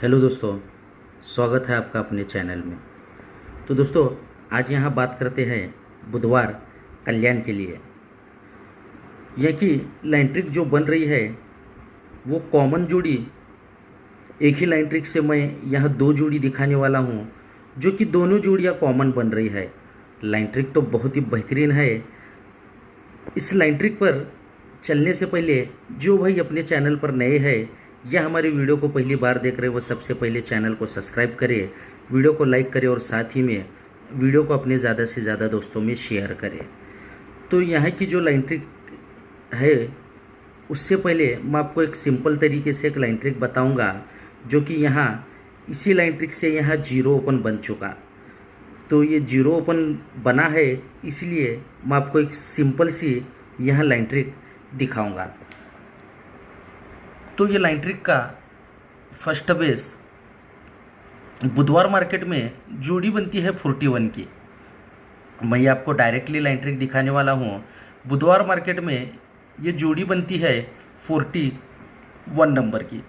Hello दोस्तों, स्वागत है आपका अपने चैनल में। तो दोस्तों, आज यहाँ बात करते हैं बुधवार कल्याण के लिए। यह कि लाइन ट्रिक जो बन रही है वो कॉमन जोड़ी, एक ही लाइन ट्रिक से मैं यहाँ दो जोड़ी दिखाने वाला हूँ, जो कि दोनों जोड़ियाँ कॉमन बन रही है। लाइन ट्रिक तो बहुत ही बेहतरीन है। इस लाइन ट्रिक पर चलने से पहले जो भाई अपने चैनल पर नए हैं या हमारे वीडियो को पहली बार देख रहे हैं, वो सबसे पहले चैनल को सब्सक्राइब करें, वीडियो को लाइक करें और साथ ही में वीडियो को अपने ज़्यादा से ज़्यादा दोस्तों में शेयर करें। तो यहाँ की जो लाइन ट्रिक है, उससे पहले मैं आपको एक सिंपल तरीके से एक लाइन ट्रिक बताऊँगा, जो कि यहाँ इसी लाइन ट्रिक से यहाँ जीरो ओपन बन चुका। तो ये जीरो ओपन बना है, इसलिए मैं आपको एक सिंपल सी यहाँ लाइन ट्रिक दिखाऊंगा। तो ये लाइन ट्रिक का फर्स्ट बेस, बुधवार मार्केट में जोड़ी बनती है 41 की। मैं आपको डायरेक्टली लाइन ट्रिक दिखाने वाला हूँ। बुधवार मार्केट में ये जोड़ी बनती है 41 नंबर की।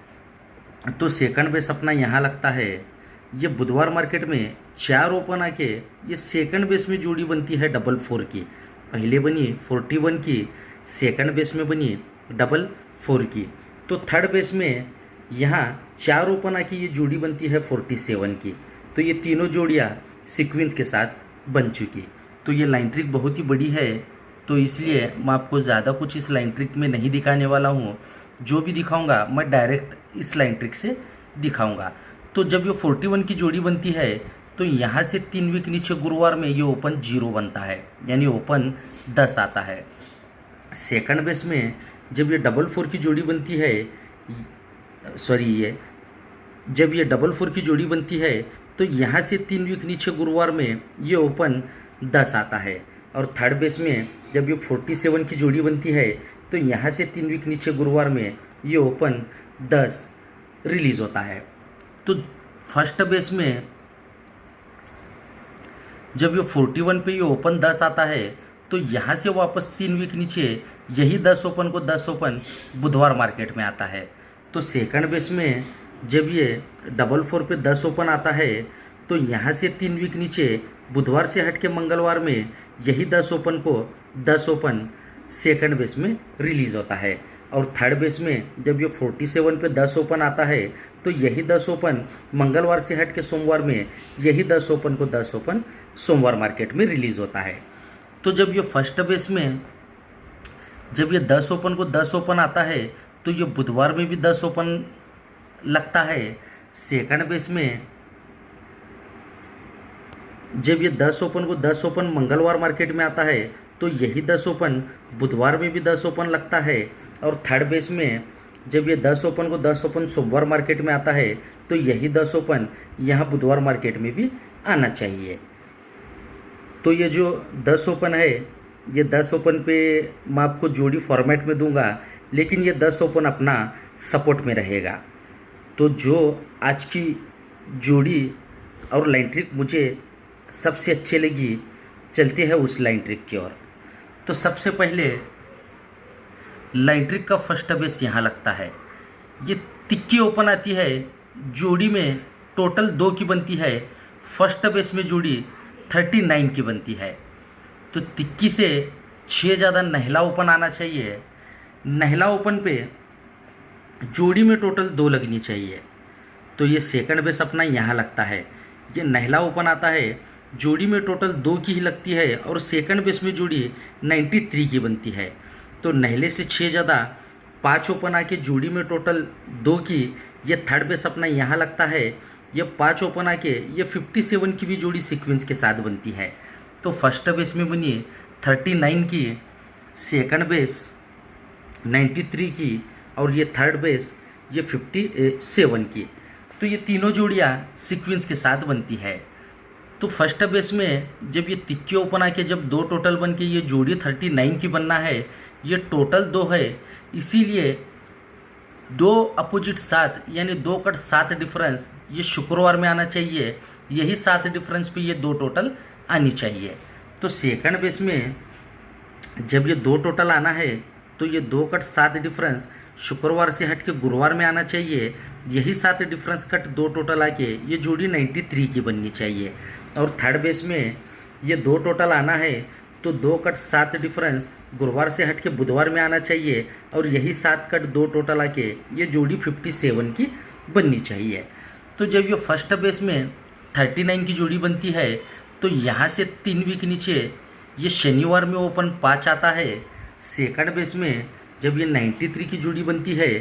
तो सेकंड बेस अपना यहाँ लगता है। ये बुधवार मार्केट में 4 ओपन आके ये सेकंड बेस में जोड़ी बनती है 44 की। पहले बनी 41 की, सेकंड बेस में बनी 44 की। तो थर्ड बेस में यहाँ 4 ओपन आके ये जोड़ी बनती है 47 की। तो ये तीनों जोड़ियाँ सीक्वेंस के साथ बन चुकी। तो ये लाइन ट्रिक बहुत ही बड़ी है, तो इसलिए मैं आपको ज़्यादा कुछ इस लाइन ट्रिक में नहीं दिखाने वाला हूँ। जो भी दिखाऊंगा मैं डायरेक्ट इस लाइन ट्रिक से दिखाऊंगा। तो जब ये 41 की जोड़ी बनती है, तो यहाँ से 3 वीक नीचे गुरुवार में ये ओपन 0 बनता है, यानी ओपन 10 आता है। सेकंड बेस में जब ये 44 की जोड़ी बनती है, जब ये 44 की जोड़ी बनती है, तो यहाँ से 3 वीक नीचे गुरुवार में ये ओपन 10 आता है। और थर्ड बेस में जब ये 47 की जोड़ी बनती है, तो यहाँ से 3 वीक नीचे गुरुवार में ये ओपन 10 रिलीज़ होता है। तो फर्स्ट बेस में जब ये 41 पे ये ओपन 10 आता है, तो यहाँ से वापस 3 वीक नीचे यही 10 ओपन को 10 ओपन बुधवार मार्केट में आता है। तो सेकंड बेस में जब ये 44 पे 10 ओपन आता है, तो यहाँ से 3 वीक नीचे बुधवार से हट के मंगलवार में यही 10 ओपन को 10 ओपन सेकंड बेस में रिलीज़ होता है। और थर्ड बेस में जब ये 47 पे 10 ओपन आता है, तो यही 10 ओपन मंगलवार से हट के सोमवार में यही 10 ओपन को 10 ओपन सोमवार मार्केट में रिलीज़ होता है। तो जब ये फर्स्ट बेस में जब ये 10 ओपन को 10 ओपन आता है, तो ये बुधवार में भी 10 ओपन लगता है। सेकंड बेस में जब ये 10 ओपन को 10 ओपन मंगलवार मार्केट में आता है, तो यही 10 ओपन बुधवार में भी 10 ओपन लगता है। और थर्ड बेस में जब ये 10 ओपन को 10 ओपन सोमवार मार्केट में आता है, तो यही 10 ओपन यहाँ बुधवार मार्केट में भी आना चाहिए। तो ये जो 10 ओपन है, ये 10 ओपन पे मैं आपको जोड़ी फॉर्मेट में दूंगा, लेकिन ये 10 ओपन अपना सपोर्ट में रहेगा। तो जो आज की जोड़ी और लाइन ट्रिक मुझे सबसे अच्छी लगी, चलते हैं उस लाइन ट्रिक की ओर। तो सबसे पहले लाइन ट्रिक का फर्स्ट बेस यहाँ लगता है। ये तिक्की ओपन आती है, जोड़ी में टोटल 2 की बनती है। फर्स्ट बेस में जोड़ी 39 की बनती है। तो तिक्की से 6 ज़्यादा नहला ओपन आना चाहिए। नहला ओपन पे जोड़ी में टोटल 2 लगनी चाहिए। तो ये सेकंड बेस अपना यहाँ लगता है। ये नहला ओपन आता है, जोड़ी में टोटल 2 की ही लगती है, और सेकंड बेस में जोड़ी 93 की बनती है। तो नहले से 6 ज़्यादा 5 ओपन आके जोड़ी में टोटल 2 की, ये थर्ड बेस अपना यहाँ लगता है। ये 5 ओपन आके ये 57 की भी जोड़ी सीक्वेंस के साथ बनती है। तो फर्स्ट बेस में बनी 39 की, सेकंड बेस 93 की, और ये थर्ड बेस ये 57 की। तो ये तीनों जोड़ियाँ सीक्वेंस के साथ बनती है। तो फर्स्ट बेस में जब ये तिक्की ओपन आके जब 2 टोटल बन के ये जोड़ी 39 की बनना है, ये टोटल 2 है, इसीलिए 2 अपोजिट 7 यानी 2 कट 7 डिफरेंस ये शुक्रवार में आना चाहिए। यही 7 डिफरेंस पे ये 2 टोटल आनी चाहिए। तो सेकंड बेस में जब ये 2 टोटल आना है, तो ये 2 कट 7 डिफरेंस शुक्रवार से हट के गुरुवार में आना चाहिए। यही 7 डिफरेंस कट 2 टोटल आके ये जोड़ी 93 की बननी चाहिए। और थर्ड बेस में ये 2 टोटल आना है तो 2 कट 7 डिफरेंस गुरुवार से हट के बुधवार में आना चाहिए और यही 7 कट 2 टोटल आके ये जोड़ी 57 की बननी चाहिए। तो जब ये फर्स्ट बेस में 39 की जोड़ी बनती है तो यहाँ से 3 वीक नीचे ये शनिवार में ओपन 5 आता है। सेकंड बेस में जब ये 93 की जोड़ी बनती है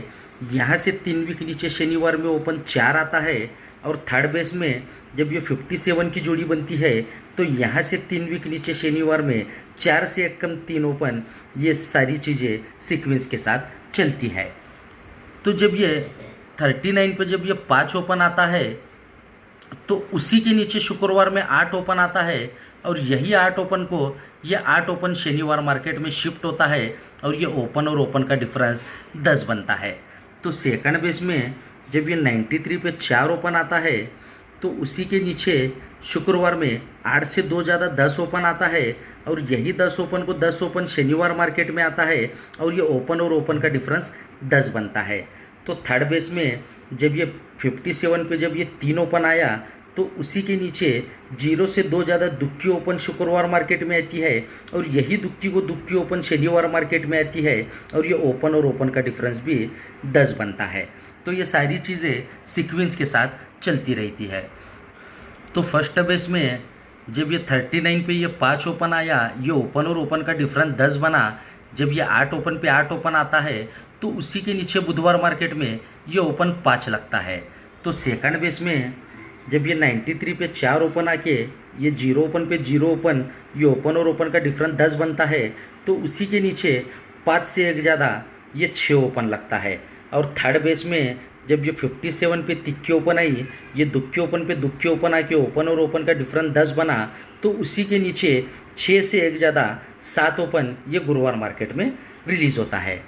यहाँ से 3 वीक नीचे शनिवार में ओपन 4 आता है। और थर्ड बेस में जब ये 57 की जोड़ी बनती है तो यहाँ से 3 वीक नीचे शनिवार में 4 से 1 कम 3 ओपन, ये सारी चीज़ें सीक्वेंस के साथ चलती है। तो जब ये 39 पे जब ये 5 ओपन आता है तो उसी के नीचे शुक्रवार में 8 ओपन आता है और यही 8 ओपन को ये 8 ओपन शनिवार मार्केट में शिफ्ट होता है और ये ओपन और ओपन का डिफरेंस 10 बनता है। तो सेकंड बेस में जब ये 93 पे 4 ओपन आता है तो उसी के नीचे शुक्रवार में 8 से 2 ज़्यादा 10 ओपन आता है और यही 10 ओपन को 10 ओपन शनिवार मार्केट में आता है और ये ओपन और ओपन का डिफरेंस 10 बनता है। तो थर्ड बेस में जब ये 57 पे जब ये 3 ओपन आया तो उसी के नीचे 0 से 2 ज़्यादा दुक्की ओपन शुक्रवार मार्केट में आती है और यही दुक्की को दुक्की ओपन शनिवार मार्केट में आती है और ये ओपन और ओपन का डिफरेंस भी 10 बनता है। तो ये सारी चीज़ें सीक्वेंस के साथ चलती रहती है। तो फर्स्ट बेस में जब ये 39 पे ये 5 ओपन आया, ये ओपन और ओपन का डिफरेंस 10 बना। जब ये 8 ओपन पे 8 ओपन आता है तो उसी के नीचे बुधवार मार्केट में ये ओपन 5 लगता है। तो सेकंड बेस में जब ये 93 पे 4 ओपन आके ये 0 ओपन पे 0 ओपन, ये ओपन और ओपन का डिफरेंस 10 बनता है तो उसी के नीचे 5 से 1 ज़्यादा ये 6 ओपन लगता है। और थर्ड बेस में जब ये 57 पे तिक्की ओपन आई, ये दुक्की ओपन पे दुक्की ओपन आके ओपन और ओपन का डिफरेंस 10 बना तो उसी के नीचे 6 से 1 ज़्यादा 7 ओपन ये गुरुवार मार्केट में रिलीज़ होता है।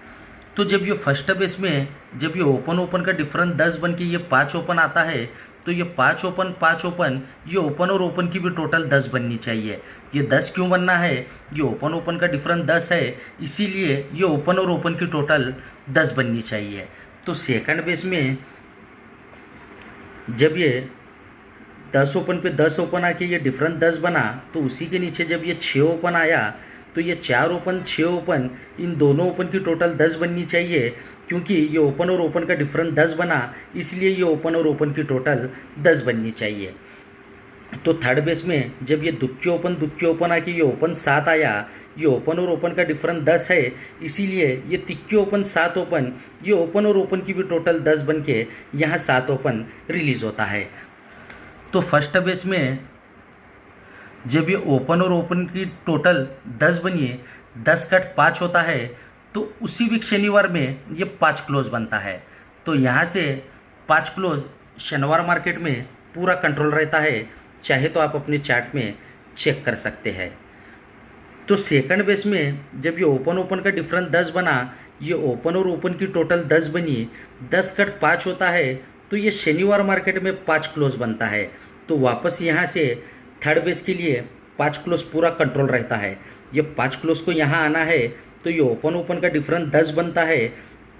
तो जब ये फर्स्ट बेस में जब ये ओपन ओपन का डिफरेंस 10 बन के ये 5 ओपन आता है तो ये 5 ओपन ये ओपन और ओपन की भी टोटल 10 बननी चाहिए। ये 10 क्यों बनना है? ये ओपन ओपन का डिफरेंस 10 है, इसीलिए ये ओपन और ओपन की टोटल 10 बननी चाहिए। तो सेकंड बेस में जब ये 10 ओपन पे 10 ओपन आके ये डिफरेंस 10 बना तो उसी के नीचे जब ये 6 ओपन आया तो ये 4 ओपन 6 ओपन, इन दोनों ओपन की टोटल 10 बननी चाहिए। क्योंकि ये ओपन और ओपन का डिफरेंस 10 बना इसलिए ये ओपन और ओपन की टोटल 10 बननी चाहिए। तो थर्ड बेस में जब ये दुक्की ओपन आके ये ओपन 7 आया, ये ओपन और ओपन का डिफरेंस 10 है, इसीलिए ये तिक्की ओपन 7 ओपन, ये ओपन और ओपन की भी टोटल 10 बन के यहाँ 7 ओपन रिलीज़ होता है। तो फर्स्ट बेस में जब ये ओपन और ओपन की टोटल 10 बनिए, 10 कट 5 होता है तो उसी वीक शनिवार में ये 5 क्लोज बनता है। तो यहाँ से 5 क्लोज शनिवार मार्केट में पूरा कंट्रोल रहता है, चाहे तो आप अपने चार्ट में चेक कर सकते हैं। तो सेकंड बेस में जब ये ओपन का डिफरेंस 10 बना, ये ओपन और ओपन की टोटल 10 बनी, 10 कट 5 होता है तो ये शनिवार मार्केट में 5 क्लोज बनता है। तो वापस यहाँ से थर्ड बेस के लिए 5 क्लोज पूरा कंट्रोल रहता है। ये 5 क्लोज को यहाँ आना है तो ये ओपन का डिफरेंस 10 बनता है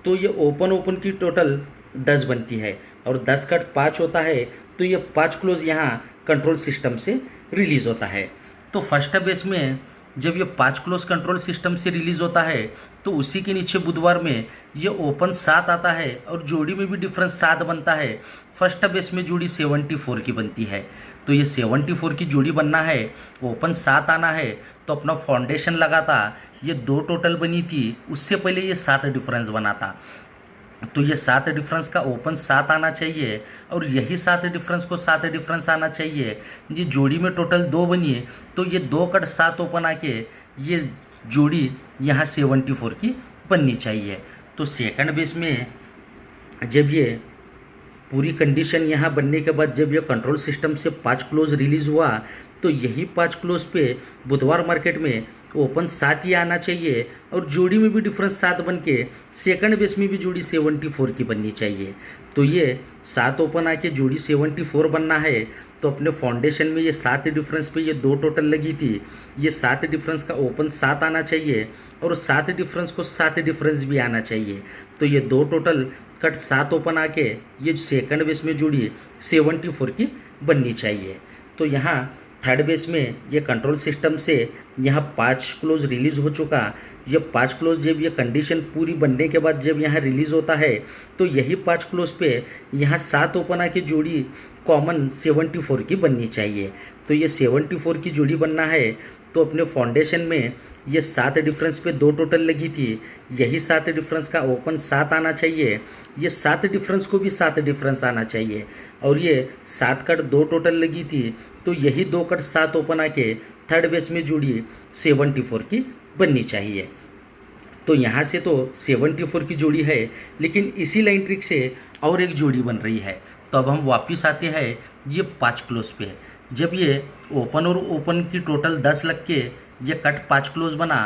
तो ये ओपन की टोटल 10 बनती है और 10 कट 5 होता है तो ये 5 क्लोज यहाँ कंट्रोल सिस्टम से रिलीज़ होता है। तो फर्स्ट बेस में जब ये 5 क्लोज कंट्रोल सिस्टम से रिलीज़ होता है तो उसी के नीचे बुधवार में ये ओपन 7 आता है और जोड़ी में भी डिफरेंस 7 बनता है। फर्स्ट बेस में जोड़ी 74 की बनती है। तो ये 74 की जोड़ी बनना है, ओपन 7 आना है तो अपना फाउंडेशन लगा था, ये 2 टोटल बनी थी, उससे पहले ये 7 डिफरेंस बना था। तो ये 7 डिफरेंस का ओपन 7 आना चाहिए और यही 7 डिफरेंस को 7 डिफरेंस आना चाहिए। ये जोड़ी में टोटल 2 बनी है तो ये 2 कट 7 ओपन आके ये जोड़ी यहाँ 74 की बननी चाहिए। तो सेकंड बेस में जब ये पूरी कंडीशन यहाँ बनने के बाद जब ये कंट्रोल सिस्टम से 5 क्लोज रिलीज़ हुआ तो यही 5 क्लोज पे बुधवार मार्केट में ओपन 7 ही आना चाहिए और जोड़ी में भी डिफरेंस 7 बन के सेकंड बेस में भी जोड़ी 74 की बननी चाहिए। तो ये 7 ओपन आके जोड़ी 74 बनना है। तो अपने फाउंडेशन में ये 7 डिफरेंस पे ये 2 टोटल लगी थी, ये 7 डिफरेंस का ओपन 7 आना चाहिए और 7 डिफरेंस को 7 डिफरेंस भी आना चाहिए। तो ये दो टोटल कट 7 ओपन आके ये सेकंड बेस में जोड़ी 74 की बननी चाहिए। तो यहाँ थर्ड बेस में ये कंट्रोल सिस्टम से यहाँ 5 क्लोज रिलीज हो चुका। ये 5 क्लोज जब ये कंडीशन पूरी बनने के बाद जब यहाँ रिलीज होता है तो यही 5 क्लोज पे यहाँ 7 ओपन आके जोड़ी कॉमन 74 की बननी चाहिए। तो ये 74 की जोड़ी बनना है तो अपने फाउंडेशन में ये 7 डिफरेंस पे 2 टोटल लगी थी, यही 7 डिफरेंस का ओपन 7 आना चाहिए, ये 7 डिफरेंस को भी 7 डिफरेंस आना चाहिए और ये 7 कट 2 टोटल लगी थी तो यही 2 कट 7 ओपन आके थर्ड बेस में जोड़ी 74 की बननी चाहिए। तो यहाँ से तो 74 की जोड़ी है, लेकिन इसी लाइन ट्रिक से और एक जोड़ी बन रही है। तो अब हम वापस आते हैं ये 5 क्लोज पे। जब ये ओपन और ओपन की टोटल 10 लग के ये कट 5 क्लोज बना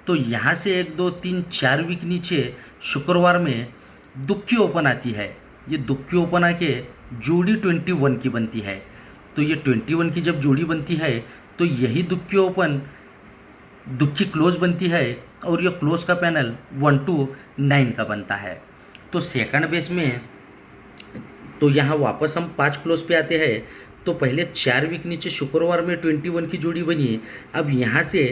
तो यहाँ से 1 2 3 4 वीक नीचे शुक्रवार में दुक्की ओपन आती है। ये दुक्की ओपन आके जोड़ी 21 की बनती है। तो ये 21 की जब जोड़ी बनती है तो यही दुक्की ओपन दुक्की क्लोज बनती है और ये क्लोज का पैनल 1 to 9 का बनता है। तो सेकंड बेस में तो यहाँ वापस हम 5 क्लोज पे आते हैं। तो पहले 4 वीक नीचे शुक्रवार में 21 की जोड़ी बनी। अब यहाँ से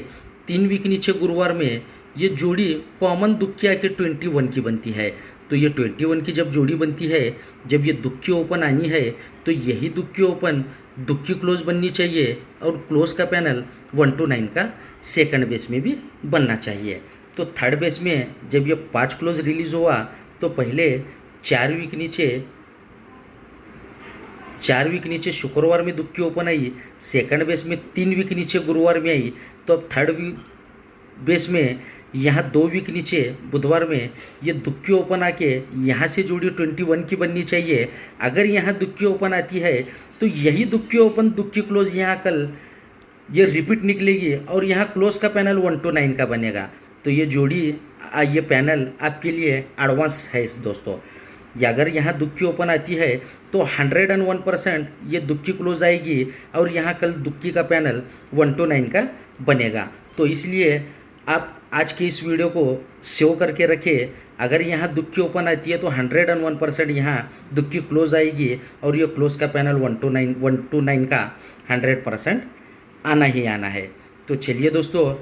3 वीक नीचे गुरुवार में ये जोड़ी कॉमन दुक्की आके 21 की बनती है। तो ये 21 की जब जोड़ी बनती है, जब ये दुक्की ओपन आनी है तो यही दुक्की ओपन दुक्की क्लोज बननी चाहिए और क्लोज का पैनल 1 to 9 का सेकंड बेस में भी बनना चाहिए। तो थर्ड बेस में जब ये 5 क्लोज रिलीज हुआ तो पहले 4 वीक नीचे शुक्रवार में दुक्की ओपन आई, सेकंड बेस में 3 वीक नीचे गुरुवार में आई। तो अब थर्ड बेस में यहाँ 2 वीक नीचे बुधवार में ये दुक्की ओपन आके यहाँ से जोड़ी 21 की बननी चाहिए। अगर यहाँ दुक्की ओपन आती है तो यही दुक्की ओपन दुक्की क्लोज यहाँ कल ये रिपीट निकलेगी और यहाँ क्लोज का पैनल 1 to 9 का बनेगा। तो ये जोड़ी ये पैनल आपके लिए एडवांस है दोस्तों। या अगर यहाँ दुक्की ओपन आती है तो 101% ये दुक्की क्लोज आएगी और यहाँ कल दुक्की का पैनल 1 to 9 का बनेगा। तो इसलिए आप आज के इस वीडियो को सेव करके रखें। अगर यहाँ दुक्की ओपन आती है तो 101% यहाँ दुक्की क्लोज आएगी और ये क्लोज का पैनल 1 to 9 का 100% आना ही आना है। तो चलिए दोस्तों,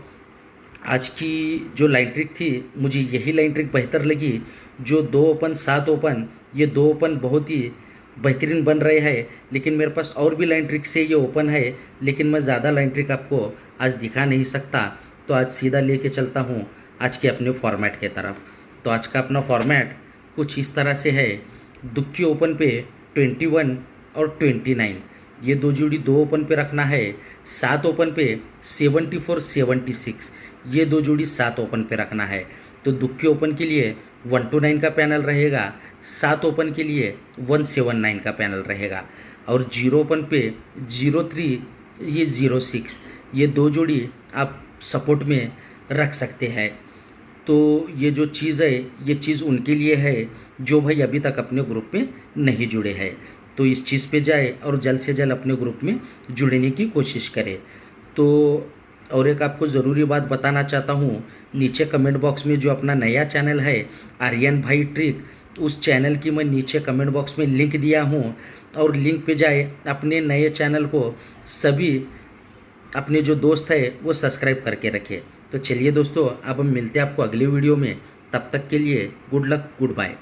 आज की जो लाइन ट्रिक थी मुझे यही लाइन ट्रिक बेहतर लगी। जो 2 ओपन 7 ओपन ये 2 ओपन बहुत ही बेहतरीन बन रहे हैं, लेकिन मेरे पास और भी लाइन ट्रिक से ये ओपन है, लेकिन मैं ज़्यादा लाइन ट्रिक आपको आज दिखा नहीं सकता। तो आज सीधा लेके चलता हूँ आज के अपने फॉर्मेट के तरफ। तो आज का अपना फॉर्मेट कुछ इस तरह से है। दुक्की ओपन पे 21 और 29 ये 2 जोड़ी 2 ओपन पे रखना है। 7 ओपन पे 74 76 ये 2 जोड़ी 7 ओपन पे रखना है। तो दुक्की ओपन के लिए 1 to 9 का पैनल रहेगा, 7 ओपन के लिए 179 का पैनल रहेगा और 0 ओपन पे 03 ये 06 ये 2 जोड़ी आप सपोर्ट में रख सकते हैं। तो ये जो चीज़ है ये चीज़ उनके लिए है जो भाई अभी तक अपने ग्रुप में नहीं जुड़े हैं। तो इस चीज़ पे जाए और जल्द से जल्द अपने ग्रुप में जुड़ने की कोशिश करें। तो और एक आपको ज़रूरी बात बताना चाहता हूँ, नीचे कमेंट बॉक्स में जो अपना नया चैनल है आर्यन भाई ट्रिक, उस चैनल की मैं नीचे कमेंट बॉक्स में लिंक दिया हूँ और लिंक पे जाए अपने नए चैनल को सभी अपने जो दोस्त है वो सब्सक्राइब करके रखें। तो चलिए दोस्तों, अब हम मिलते हैं आपको अगले वीडियो में। तब तक के लिए गुड लक, गुड बाय।